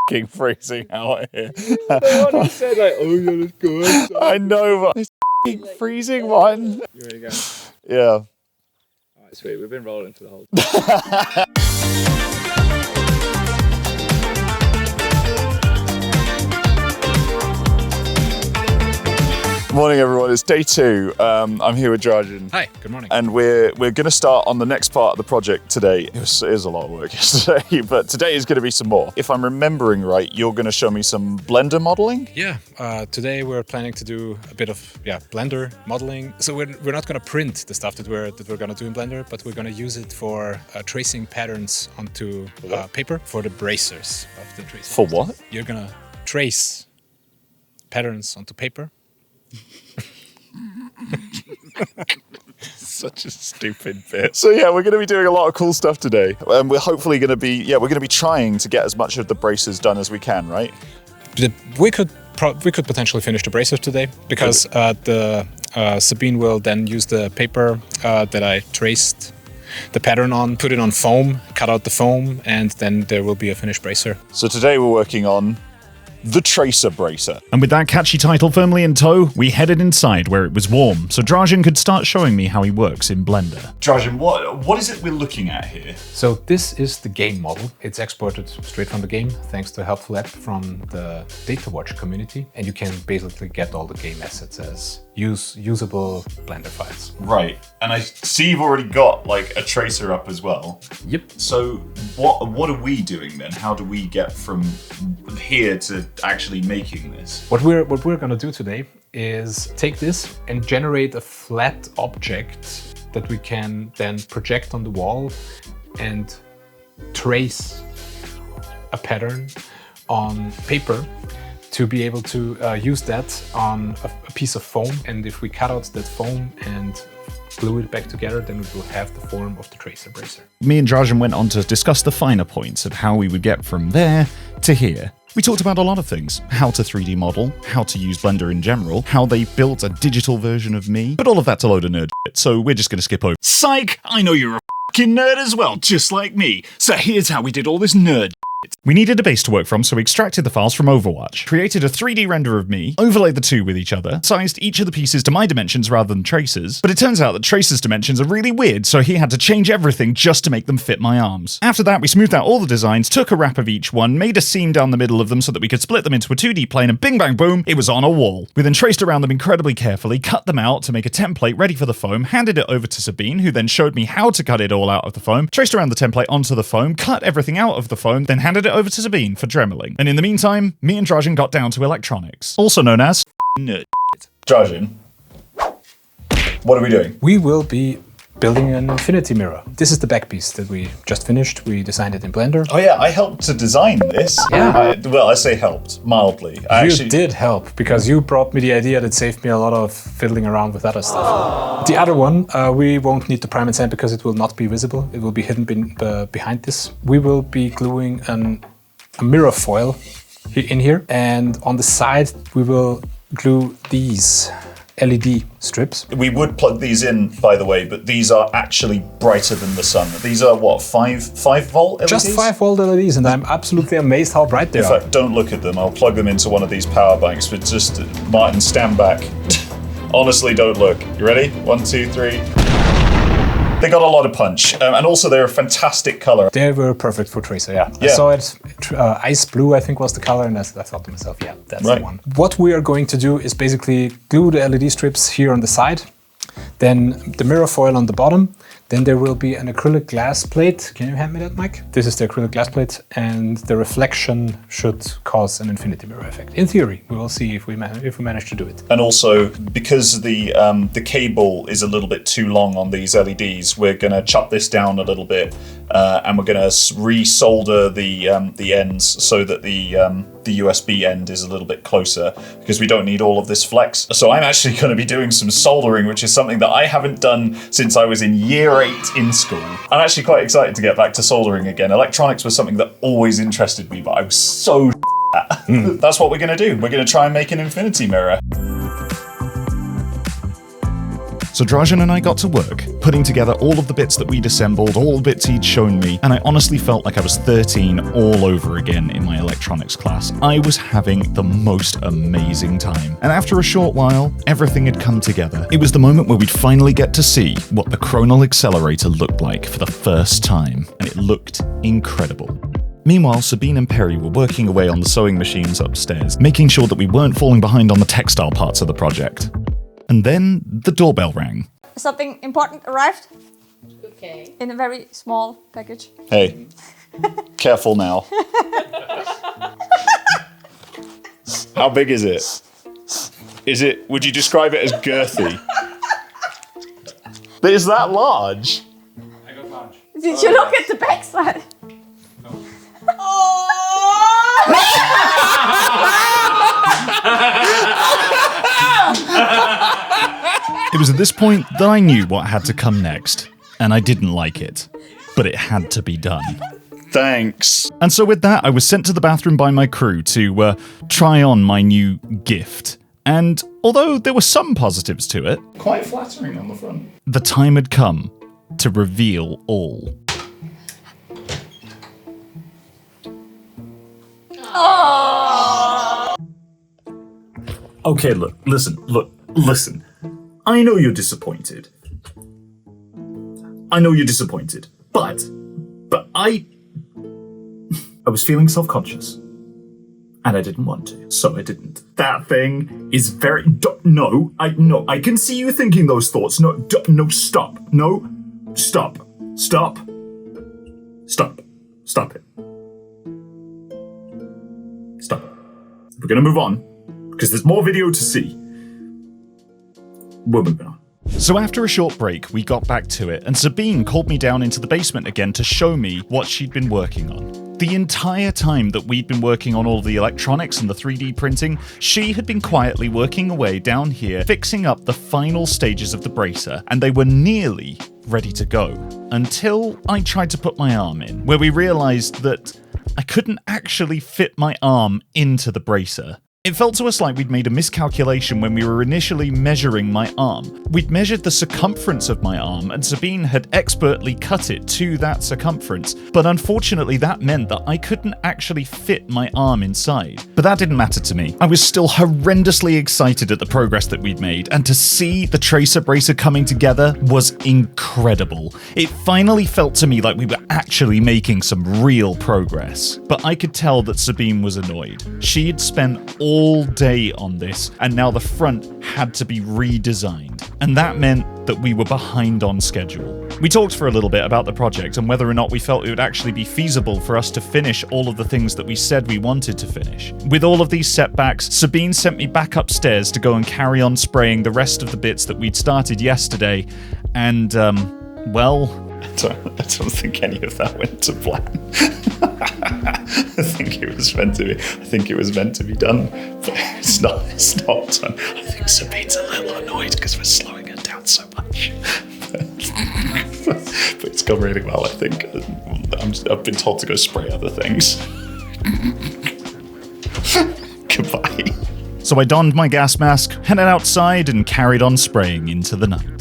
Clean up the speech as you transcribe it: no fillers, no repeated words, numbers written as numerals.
f***ing freezing out here. The one who said like, oh yeah, let's go outside. I know, but it's f***ing freezing, man. You ready to go? Yeah. Alright, sweet. We've been rolling for the whole time. Morning, everyone. It's day 2. I'm here with Drazen. Hi, good morning. And we're going to start on the next part of the project today. It was a lot of work yesterday, but today is going to be some more. If I'm remembering right, you're going to show me some Blender modeling? Yeah, today we're planning to do a bit of Blender modeling. So we're not going to print the stuff that we're going to do in Blender, but we're going to use it for tracing patterns onto paper for the bracers of the tracing. For what? You're going to trace patterns onto paper. Such a stupid bit. So yeah, we're going to be doing a lot of cool stuff today, and we're hopefully going to be trying to get as much of the braces done as we can, right? We could potentially finish the bracers today because Sabine will then use the paper that I traced the pattern on, put it on foam, cut out the foam, and then there will be a finished bracer. So today we're working on the Tracer Bracer. And with that catchy title firmly in tow, we headed inside where it was warm, so Drazen could start showing me how he works in Blender. Drazen, what is it we're looking at here? So this is the game model. It's exported straight from the game, thanks to a helpful app from the Overwatch community. And you can basically get all the game assets as usable Blender files. Right, and I see you've already got like a tracer up as well. Yep. So what are we doing then? How do we get from here to actually making this? What we're gonna do today is take this and generate a flat object that we can then project on the wall and trace a pattern on paper to be able to use that on a piece of foam. And if we cut out that foam and glue it back together, then we will have the form of the tracer bracer. Me and Drazen went on to discuss the finer points of how we would get from there to here. We talked about a lot of things: how to 3D model, how to use Blender in general, how they built a digital version of me, but all of that's a load of nerd shit, so we're just gonna skip over. Psych! I know you're a f***ing nerd as well, just like me. So here's how we did all this nerd. We needed a base to work from, so we extracted the files from Overwatch, created a 3D render of me, overlaid the two with each other, sized each of the pieces to my dimensions rather than Tracer's, but it turns out that Tracer's dimensions are really weird, so he had to change everything just to make them fit my arms. After that, we smoothed out all the designs, took a wrap of each one, made a seam down the middle of them so that we could split them into a 2D plane, and bing bang boom, it was on a wall. We then traced around them incredibly carefully, cut them out to make a template ready for the foam, handed it over to Sabine, who then showed me how to cut it all out of the foam, traced around the template onto the foam, cut everything out of the foam, then handed it over to Sabine for dremeling. And in the meantime, me and Drazen got down to electronics, also known as nerd. Drazen, what are we doing? We will be building an infinity mirror. This is the back piece that we just finished. We designed it in Blender. Oh yeah, I helped to design this. Yeah. I say helped, mildly. You did help, because you brought me the idea that saved me a lot of fiddling around with other stuff. The other one, we won't need to prime and sand because it will not be visible. It will be hidden behind this. We will be gluing a mirror foil in here, and on the side we will glue these LED strips. We would plug these in, by the way, but these are actually brighter than the sun. These are what, 5 volt LEDs? Just 5 volt LEDs, and I'm absolutely amazed how bright they are. In fact, don't look at them. I'll plug them into one of these power banks, but just, Martin, stand back. Honestly, don't look. You ready? 1, 2, 3. They got a lot of punch, and also they're a fantastic color. They were perfect for Tracer, yeah. I saw it, ice blue I think was the color, and I thought to myself, yeah, that's the one. What we are going to do is basically glue the LED strips here on the side, then the mirror foil on the bottom, then there will be an acrylic glass plate. Can you hand me that, Mike? This is the acrylic glass plate, and the reflection should cause an infinity mirror effect. In theory, we will see if we manage to do it. And also, because the cable is a little bit too long on these LEDs, we're gonna chop this down a little bit, and we're gonna re-solder the ends so that the USB end is a little bit closer, because we don't need all of this flex. So I'm actually going to be doing some soldering, which is something that I haven't done since I was in year 8 in school. I'm actually quite excited to get back to soldering again. Electronics was something that always interested me, but I was so at. That's what we're going to do. We're going to try and make an infinity mirror. So Drazen and I got to work, putting together all of the bits that we'd assembled, all the bits he'd shown me, and I honestly felt like I was 13 all over again in my electronics class. I was having the most amazing time. And after a short while, everything had come together. It was the moment where we'd finally get to see what the chronal accelerator looked like for the first time, and it looked incredible. Meanwhile, Sabine and Perry were working away on the sewing machines upstairs, making sure that we weren't falling behind on the textile parts of the project. And then the doorbell rang. Something important arrived. Okay. In a very small package. Hey, careful now. How big is it? Would you describe it as girthy? Is that large? I got large. Did you look at the backside? No. It was at this point that I knew what had to come next, and I didn't like it, but it had to be done. Thanks. And so with that, I was sent to the bathroom by my crew to try on my new gift. And although there were some positives to it, Quite flattering on the front. the time had come to reveal all. Okay, listen. I know you're disappointed. But I was feeling self-conscious. And I didn't want to, so I didn't. That thing is very... No, I can see you thinking those thoughts. No, stop. No, stop. Stop it. Stop. We're gonna move on, because there's more video to see. We're moving on. So after a short break, we got back to it, and Sabine called me down into the basement again to show me what she'd been working on. The entire time that we'd been working on all of the electronics and the 3D printing, she had been quietly working away down here, fixing up the final stages of the bracer, and they were nearly ready to go. Until I tried to put my arm in, where we realized that I couldn't actually fit my arm into the bracer. It felt to us like we'd made a miscalculation when we were initially measuring my arm. We'd measured the circumference of my arm, and Sabine had expertly cut it to that circumference, but unfortunately that meant that I couldn't actually fit my arm inside. But that didn't matter to me. I was still horrendously excited at the progress that we'd made, and to see the tracer bracer coming together was incredible. It finally felt to me like we were actually making some real progress. But I could tell that Sabine was annoyed. She had spent all day on this, and now the front had to be redesigned. And that meant that we were behind on schedule. We talked for a little bit about the project and whether or not we felt it would actually be feasible for us to finish all of the things that we said we wanted to finish. With all of these setbacks, Sabine sent me back upstairs to go and carry on spraying the rest of the bits that we'd started yesterday, and, well... I don't think any of that went to plan. I think it was meant to be done, but it's not done. I think Sabine's a little annoyed because we're slowing her down so much. But it's gone really well, I think. I've been told to go spray other things. Goodbye. So I donned my gas mask, headed outside, and carried on spraying into the night.